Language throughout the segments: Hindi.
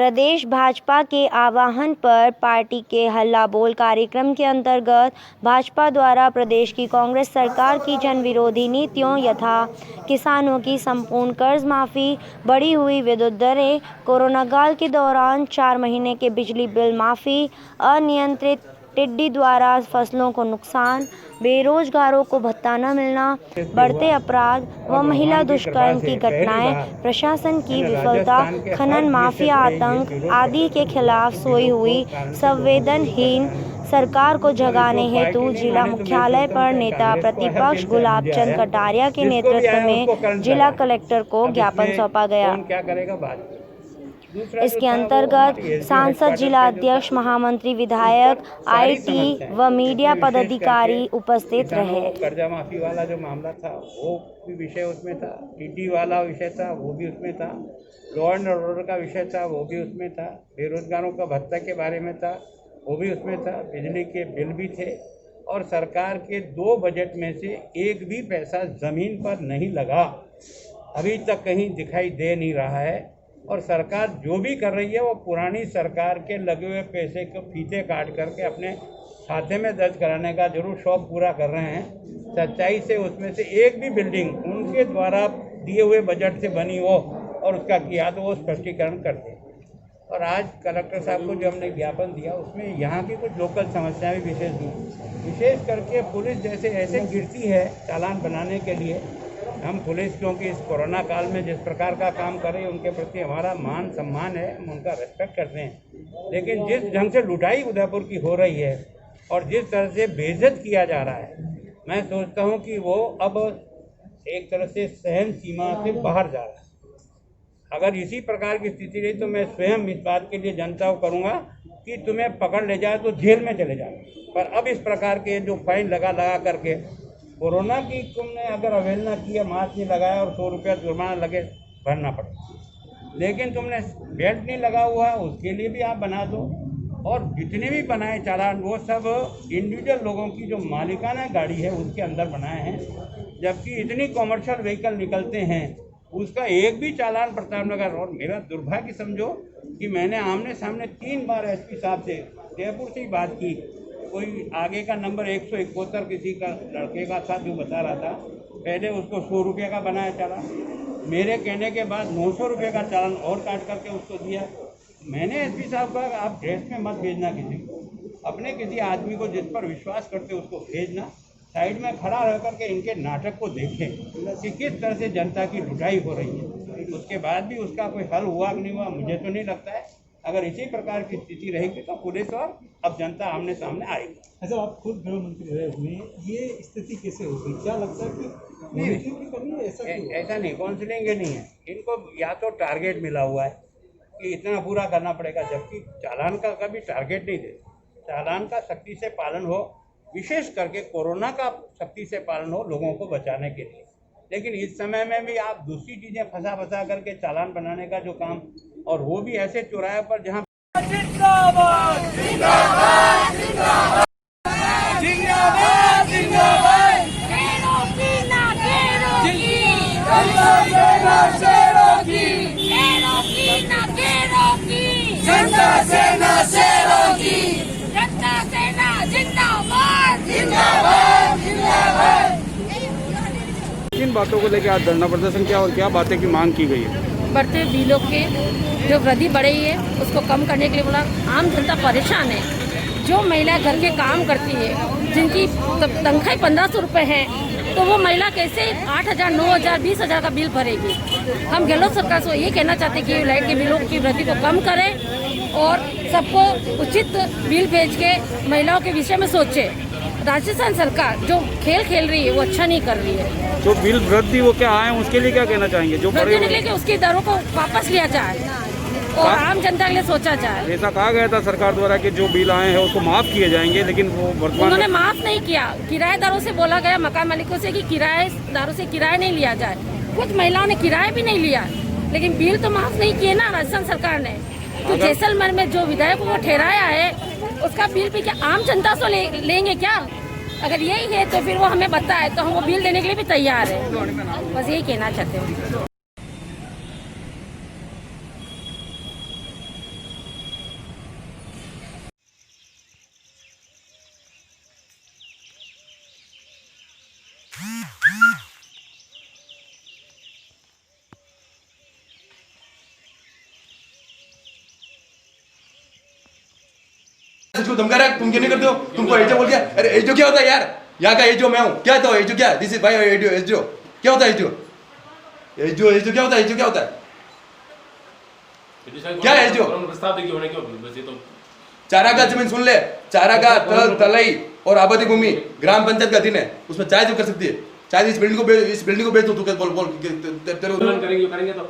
प्रदेश भाजपा के आह्वान पर पार्टी के हल्ला बोल कार्यक्रम के अंतर्गत भाजपा द्वारा प्रदेश की कांग्रेस सरकार की जनविरोधी नीतियों यथा किसानों की संपूर्ण कर्ज माफ़ी, बढ़ी हुई विद्युत दरें, कोरोना काल के दौरान 4 महीने के बिजली बिल माफ़ी, अनियंत्रित टिड्डी द्वारा फसलों को नुकसान, बेरोजगारों को भत्ता न मिलना, बढ़ते अपराध व महिला दुष्कर्म की घटनाएं, प्रशासन की विफलता, खनन माफिया आतंक आदि के खिलाफ सोई हुई संवेदनहीन सरकार को जगाने हेतु जिला मुख्यालय पर नेता प्रतिपक्ष गुलाब चंद कटारिया के नेतृत्व में जिला कलेक्टर को ज्ञापन सौंपा गया। इसके अंतर्गत सांसद, जिला अध्यक्ष, महामंत्री, विधायक, आईटी व मीडिया पदाधिकारी उपस्थित रहे। कर्जा माफी वाला जो मामला था वो भी विषय उसमें था, टीडी वाला विषय था वो भी उसमें था, लॉ एंड ऑर्डर का विषय था वो भी उसमें था, बेरोजगारों का भत्ता के बारे में था वो भी उसमें था, बिजली के बिल भी थे। और सरकार के 2 बजट में से एक भी पैसा ज़मीन पर नहीं लगा, अभी तक कहीं दिखाई दे नहीं रहा है। और सरकार जो भी कर रही है वो पुरानी सरकार के लगे हुए पैसे को फीते काट करके अपने खाते में दर्ज कराने का जरूर शौक पूरा कर रहे हैं। सच्चाई से उसमें से एक भी बिल्डिंग उनके द्वारा दिए हुए बजट से बनी हो और उसका किया तो वो स्पष्टीकरण करते। और आज कलेक्टर साहब को जो हमने ज्ञापन दिया उसमें यहाँ की कुछ लोकल समस्याएं भी विशेष करके पुलिस जैसे ऐसे गिरती है चालान बनाने के लिए। हम पुलिस क्योंकि इस कोरोना काल में जिस प्रकार का काम करें उनके प्रति हमारा मान सम्मान है, हम उनका रेस्पेक्ट करते हैं, लेकिन जिस ढंग से लुटाई उदयपुर की हो रही है और जिस तरह से बेइज्जत किया जा रहा है, मैं सोचता हूं कि वो अब एक तरह से सहन सीमा से बाहर जा रहा है। अगर इसी प्रकार की स्थिति रही तो मैं स्वयं इस बात के लिए जनता को करूँगा कि तुम्हें पकड़ ले जाए तो जेल में चले जाओ। पर अब इस प्रकार के जो फाइन लगा करके कोरोना की तुमने अगर अवहेलना की है, मास्क नहीं लगाया और 100 रुपया जुर्माना लगे भरना पड़ेगा, लेकिन तुमने बेल्ट नहीं लगा हुआ है उसके लिए भी आप बना दो। और जितने भी बनाए चालान वो सब इंडिविजुअल लोगों की जो मालिकाना गाड़ी है उसके अंदर बनाए हैं, जबकि इतनी कॉमर्शियल व्हीकल निकलते हैं उसका एक भी चालान प्रताप नगर। और मेरा दुर्भाग्य समझो कि मैंने आमने सामने 3 बार एसपी साहब से जयपुर से ही बात की, कोई आगे का नंबर 171 किसी का लड़के का था जो बता रहा था, पहले उसको 100 रुपये का बनाया चालान, मेरे कहने के बाद 900 रुपये का चालान और काट करके उसको दिया। मैंने एसपी साहब कहा आप ड्रेस में मत भेजना किसी को, अपने किसी आदमी को जिस पर विश्वास करते उसको भेजना, साइड में खड़ा रह करके इनके नाटक को देखें कि किस तरह से जनता की लुटाई हो रही है। उसके बाद भी उसका कोई हल हुआ कि नहीं हुआ मुझे तो नहीं लगता है। अगर इसी प्रकार की स्थिति रहेगी तो पुलिस और अब जनता आमने सामने आएगी। अच्छा, आप खुद गृह मंत्री रहे हुए हैं, ये स्थिति कैसे होगी? क्या लगता है कि ऐसा नहीं, काउंसिलिंग नहीं है, इनको या तो टारगेट मिला हुआ है कि इतना पूरा करना पड़ेगा, जबकि चालान का कभी टारगेट नहीं दे। चालान का सख्ती से पालन हो, विशेष करके कोरोना का सख्ती से पालन हो लोगों को बचाने के लिए। लेकिन इस समय में भी आप दूसरी चीज़ें फंसा करके चालान बनाने का जो काम, और वो भी ऐसे चौराहे पर जहाँ किन बातों को लेकर आज धरना प्रदर्शन किया और क्या बातें की मांग की गई है? बढ़ते बिलों के जो वृद्धि बढ़ी है उसको कम करने के लिए बोला। आम जनता परेशान है, जो महिला घर के काम करती है जिनकी तनख्वाह 1500 रुपये है तो वो महिला कैसे 8000, 9000, 20000 का बिल भरेगी। हम गहलोत सरकार से ये कहना चाहते हैं कि लाइट के बिलों की वृद्धि को कम करें और सबको उचित बिल भेज के महिलाओं के विषय में सोचे। राजस्थान सरकार जो खेल रही है वो अच्छा नहीं कर रही है। जो बिल वृद्धि वो क्या आए उसके लिए क्या कहना चाहेंगे? जो वृद्धि निकले कि उसकी दरों को वापस लिया जाए और आम जनता के लिए सोचा जाए। ऐसा कहा गया था सरकार द्वारा कि जो बिल आए हैं उसको माफ किए जाएंगे, लेकिन वो वर्तमान उन्होंने माफ नहीं किया। किराएदारों से बोला गया, मकान मालिकों से, कि किराएदारों से किराया नहीं लिया जाए। कुछ महिलाओं ने किराया भी नहीं लिया, लेकिन बिल तो माफ नहीं किए ना राजस्थान सरकार ने। तो जैसलमेर में जो विधायकों को ठहराया है उसका बिल भी क्या आम जनता से लेंगे क्या? अगर यही है तो फिर वो हमें बताए तो हम वो बिल देने के लिए भी तैयार है। बस यही कहना चाहते हैं। इसको धमका रहा है, तुम क्यों नहीं करते हो? तुमको एजो बोल गया? अरे एजो क्या होता है यार? यहाँ का एजो मैं हूँ, क्या होता है एजो? क्या दिस इज भाई एजो क्या होता है? एजो एजो क्या होता है? एजो क्या होता है? क्या है एजो? चारागाह जमीन सुन ले, चारागाह तलाई और आबादी भूमि ग्राम पंचायत का अधीन है, उसमें चाहे जो कर सकती है। चाहे इस बिल्डिंग को बेच दो, तू बोल करेंगे तो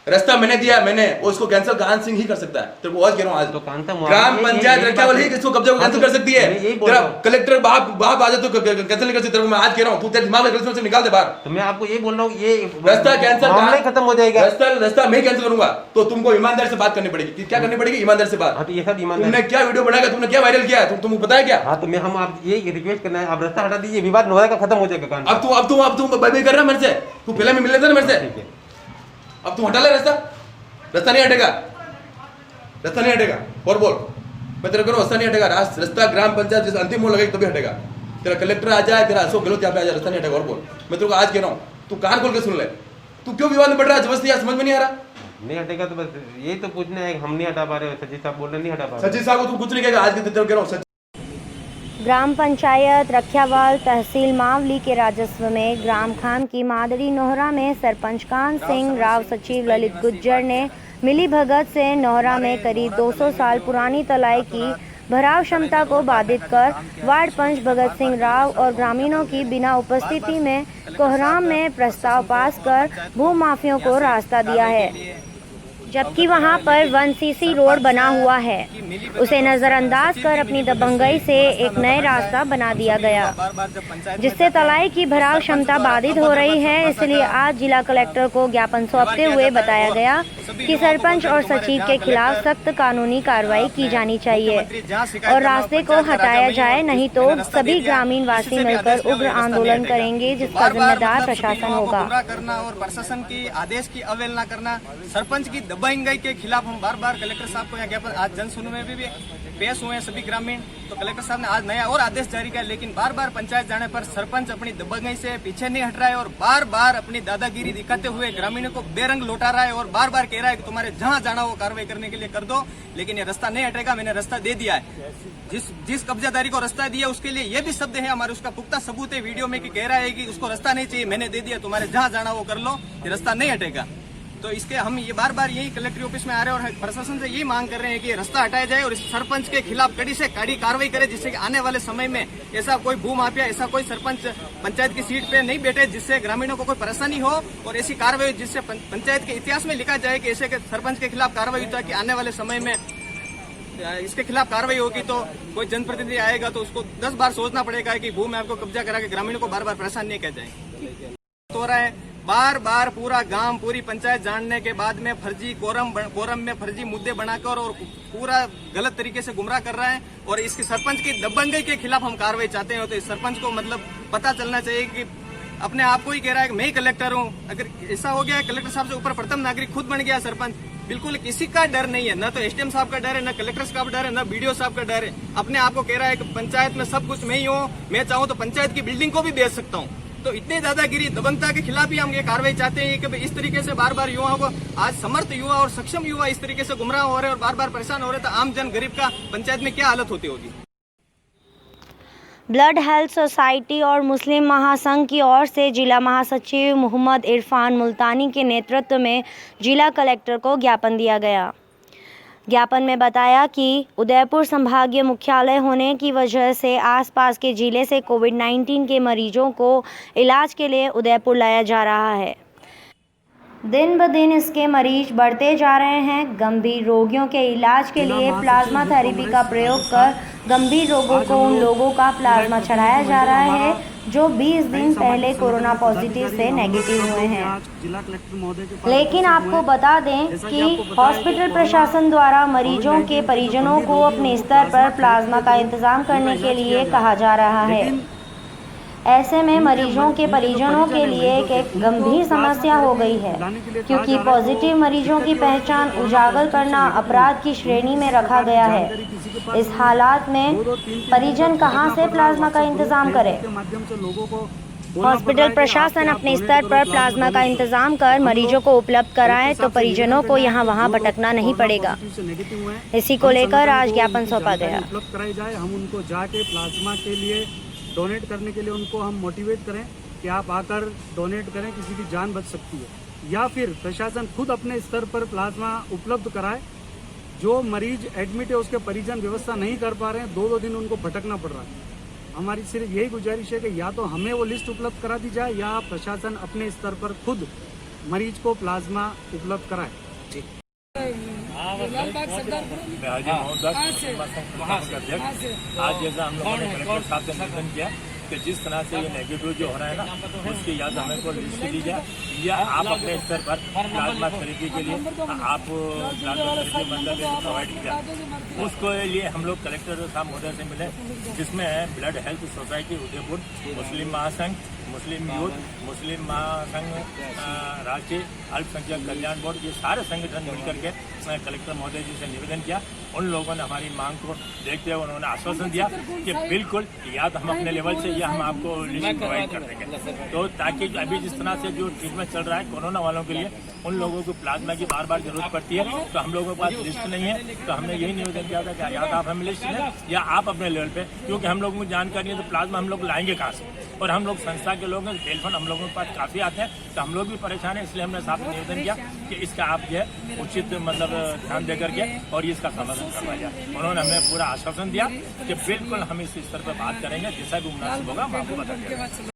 रास्ता मैंने दिया, मैंने उसको कैंसिल कान सिंह ही कर सकता है। तेरे को आज कह रहा हूं, आज तो ग्राम पंचायत रखियावाल ही इसको कब्जा को कैंसिल कर सकती है। तेरा कलेक्टर बाप आ जाए तो कैंसिल नहीं कर सकते। तेरे को मैं आज कह रहा हूं, तू तेरे दिमाग में से निकाल दे बाहर। तो मैं आपको ये बोल रहा हूँ, ये रास्ता कैंसिल मामला खत्म हो जाएगा। रास्ता मैं कैंसिल करूंगा तो तुमको ईमानदारी से बात करनी पड़ेगी। क्या करनी पड़ेगी? ईमानदारी से बात। हाँ तो ये सब ईमानदारी। तुमने क्या वीडियो बनाया, तुमने क्या वायरल किया, तुमको पता है क्या? हाँ तो मैं हम आप ये रिक्वेस्ट करना है, आप रास्ता हटा दीजिए, विवाद नोएडा का खत्म हो जाएगा। कान अब तू बाय कर रहा है मेरे से। तू पहले में मिल लेता ना मेरे से, ठीक है। अब तू हटा ले रास्ता नहीं हटेगा, रास्ता नहीं हटेगा। और बोल, मैं तेरे को रास्ता नहीं हटेगा। रास्ता ग्राम पंचायत जैसे अंतिम मोड़ लगेगी तभी हटेगा। तेरा कलेक्टर आ जाए, तेरा अशोक गहलोत यहाँ पे आ जाए, रास्ता नहीं हटेगा। और बोल, मैं तेरे को आज कह रहा हूँ, तू कान खोल के सुन ले। तू क्यों विवाद में पड़ रहा है जबरदस्ती? यार समझ में नहीं आ रहा। नहीं हटेगा तो बस यही तो पूछना है, हम नहीं हटा पा रहे। सचिव साहब बोल रहे नहीं हटा पा रहे। सचिव साहब को तू कुछ नहीं कहेगा, आज के तेरे को कह रहा हूँ। ग्राम पंचायत रखियावाल तहसील मावली के राजस्व में ग्राम खाम की मादरी नोहरा में सरपंच कान सिंह राव सचिव ललित गुज्जर ने मिली भगत से नोहरा में करीब 200 साल पुरानी तलाई की भराव क्षमता को बाधित कर वार्ड पंच भगत सिंह राव और ग्रामीणों की बिना उपस्थिति में कोहराम में प्रस्ताव पास कर भूमाफियों को रास्ता दिया है, जबकि वहां पर 1cc रोड बना हुआ है। उसे नजरअंदाज कर अपनी दबंगई से एक नए रास्ता बना दिया गया, जिससे तलाई की भराव क्षमता बाधित हो रही है। इसलिए आज जिला कलेक्टर को ज्ञापन सौंपते हुए बताया गया कि सरपंच और सचिव के खिलाफ सख्त कानूनी कार्रवाई की जानी चाहिए और रास्ते को हटाया जाए, नहीं तो सभी ग्रामीण वासी मिलकर उग्र आंदोलन करेंगे, जिसका जिम्मेदार प्रशासन होगा। करना और प्रशासन की आदेश की अवहेलना करना, सरपंच की दबंगई के खिलाफ हम बार बार कलेक्टर साहब को यहाँ ज्ञापन, आज जन सुनवाई में भी पेश हुए हैं सभी ग्रामीण। तो कलेक्टर साहब ने आज नया और आदेश जारी किया, लेकिन बार बार पंचायत जाने पर सरपंच अपनी दबंगई से पीछे नहीं हट रहा है और बार बार अपनी दादागिरी दिखाते हुए ग्रामीणों को बेरंग लौटा रहा है और बार बार कह रहा है कि तुम्हारे जहां जाना वो कार्रवाई करने के लिए कर दो, लेकिन ये रास्ता नहीं हटेगा। मैंने रास्ता दे दिया है, जिस कब्जादारी को रास्ता दिया उसके लिए ये भी शब्द है हमारे, उसका पुख्ता सबूत है वीडियो में कि कह रहा है कि उसको रास्ता नहीं चाहिए, मैंने दे दिया, तुम्हारे जहां जाना वो कर लो, ये रास्ता नहीं हटेगा। तो इसके हम ये बार बार यही कलेक्टर ऑफिस में आ रहे हैं और प्रशासन से यही मांग कर रहे हैं कि रास्ता हटाया जाए और इस सरपंच के खिलाफ कड़ी से कड़ी कार्रवाई करे, जिससे कि आने वाले समय में ऐसा कोई भू माफिया, ऐसा कोई सरपंच पंचायत की सीट पे नहीं बैठे जिससे ग्रामीणों को कोई परेशानी हो, और ऐसी कार्रवाई जिससे पंचायत के इतिहास में लिखा जाए कि ऐसे सरपंच के खिलाफ कार्रवाई होता है कि आने वाले समय में इसके खिलाफ कार्रवाई होगी तो कोई जनप्रतिनिधि आएगा तो उसको 10 बार सोचना पड़ेगा कि भू में आपको कब्जा करा के ग्रामीणों को बार बार परेशान नहीं किया जाए। तो रहा है बार बार पूरा गांव, पूरी पंचायत जानने के बाद में फर्जी कोरम में फर्जी मुद्दे बनाकर और पूरा गलत तरीके से गुमराह कर रहा है और इसके सरपंच की दबंगई के खिलाफ हम कार्रवाई चाहते हैं। तो इस सरपंच को मतलब पता चलना चाहिए कि अपने आप को ही कह रहा है कि मैं ही कलेक्टर हूँ। अगर ऐसा हो गया, कलेक्टर साहब से ऊपर प्रथम नागरिक खुद बन गया सरपंच, बिल्कुल किसी का डर नहीं है, न तो एसडीएम साहब का डर है, न कलेक्टर साहब का डर है, न बीडीओ साहब का डर है। अपने आप को कह रहा है कि पंचायत में सब कुछ मैं ही हूँ, मैं चाहूँ तो पंचायत की बिल्डिंग को भी बेच सकता हूँ। तो इतने दादागिरी दबंगता के खिलाफ ही हम ये कार्रवाई चाहते हैं कि इस तरीके से बार बार युवाओं को, आज समर्थ युवा और सक्षम युवा इस तरीके से गुमराह हो रहे हैं और बार बार परेशान हो रहे हैं, तो आम जन गरीब का पंचायत में क्या हालत होती होगी। ब्लड हेल्थ सोसाइटी और मुस्लिम महासंघ की ओर से जिला महासचिव मोहम्मद इरफान मुल्तानी के नेतृत्व में जिला कलेक्टर को ज्ञापन दिया गया। ज्ञापन में बताया कि उदयपुर संभागीय मुख्यालय होने की वजह से आसपास के जिले से कोविड-19 के मरीजों को इलाज के लिए उदयपुर लाया जा रहा है। दिन ब दिन इसके मरीज बढ़ते जा रहे हैं। गंभीर रोगियों के इलाज के लिए प्लाज्मा थेरेपी का प्रयोग कर गंभीर रोगों को उन लोगों का प्लाज्मा चढ़ाया जा रहा है जो 20 दिन पहले कोरोना पॉजिटिव से नेगेटिव हुए हैं। लेकिन आपको बता दें कि हॉस्पिटल प्रशासन द्वारा मरीजों के परिजनों को अपने स्तर पर प्लाज्मा का इंतजाम करने के लिए कहा जा रहा है। ऐसे में मरीजों के परिजनों के लिए एक गंभीर समस्या हो गई है, क्योंकि पॉजिटिव मरीजों की पहचान उजागर करना अपराध की श्रेणी में रखा गया है। इस हालात में परिजन कहां से प्लाज्मा का इंतजाम करें? हॉस्पिटल प्रशासन अपने स्तर पर प्लाज्मा का इंतजाम कर मरीजों को उपलब्ध कराए तो परिजनों को यहाँ वहाँ भटकना नहीं पड़ेगा। इसी को लेकर आज ज्ञापन सौंपा गया। उपलब्ध कराई जाए, हम उनको जाके प्लाज्मा के लिए डोनेट करने के लिए उनको हम मोटिवेट करें कि आप आकर डोनेट करें, किसी की जान बच सकती है। या फिर प्रशासन खुद अपने स्तर पर प्लाज्मा उपलब्ध कराए। जो मरीज एडमिट है उसके परिजन व्यवस्था नहीं कर पा रहे हैं, 2-2 दिन उनको भटकना पड़ रहा है। हमारी सिर्फ यही गुजारिश है कि या तो हमें वो लिस्ट उपलब्ध करा दी जाए या प्रशासन अपने स्तर पर खुद मरीज को प्लाज्मा उपलब्ध कराए। जी। आज जैसा हम लोगों ने कलेक्टर साहब से निवेदन किया कि जिस तरह से ये नेगेटिव जो हो रहा है ना, उसकी या तो हमें को लिस्ट दी जाए या आप अपने स्तर पर प्लाज्मा खरीदी के लिए आप प्लाज्मा खरीदी मतलब प्रोवाइड किया। उसको लिए हम लोग कलेक्टर साहब महोदय से मिले, जिसमें ब्लड हेल्थ सोसाइटी उदयपुर, मुस्लिम महासंघ, मुस्लिम यूथ, मुस्लिम महासंघ, राष्ट्रीय अल्पसंख्यक कल्याण बोर्ड, ये सारे संगठन मिलकर के कलेक्टर महोदय जी से निवेदन किया। उन लोगों ने हमारी मांग को देखते हुए उन्होंने आश्वासन दिया कि बिल्कुल या तो हम अपने लेवल से या हम आपको लिस्ट प्रोवाइड कर देंगे। तो ताकि अभी जिस तरह से जो ट्रीटमेंट चल रहा है कोरोना वालों के लिए, उन लोगों को प्लाज्मा की बार बार जरूरत पड़ती है, तो हम लोगों के पास लिस्ट नहीं है। तो हमने यही निवेदन किया था कि या तो आप हमें लिस्ट दें या आप अपने लेवल पे, क्योंकि हम लोगों को जानकारी है तो प्लाज्मा हम लोग लाएंगे कहाँ से। और हम लोग संस्था के लोग हैं, टेलीफोन हम लोगों के पास काफ़ी आते हैं, तो हम लोग भी परेशान हैं। इसलिए हमने साहब से निवेदन किया कि इसका आप जो है उचित मतलब ध्यान दे करके और इसका समाधान करवाया जाए। उन्होंने हमें पूरा आश्वासन दिया कि बिल्कुल हम इस स्तर पर बात करेंगे, जैसा भी मुनासिब होगा हम आपको बता देंगे।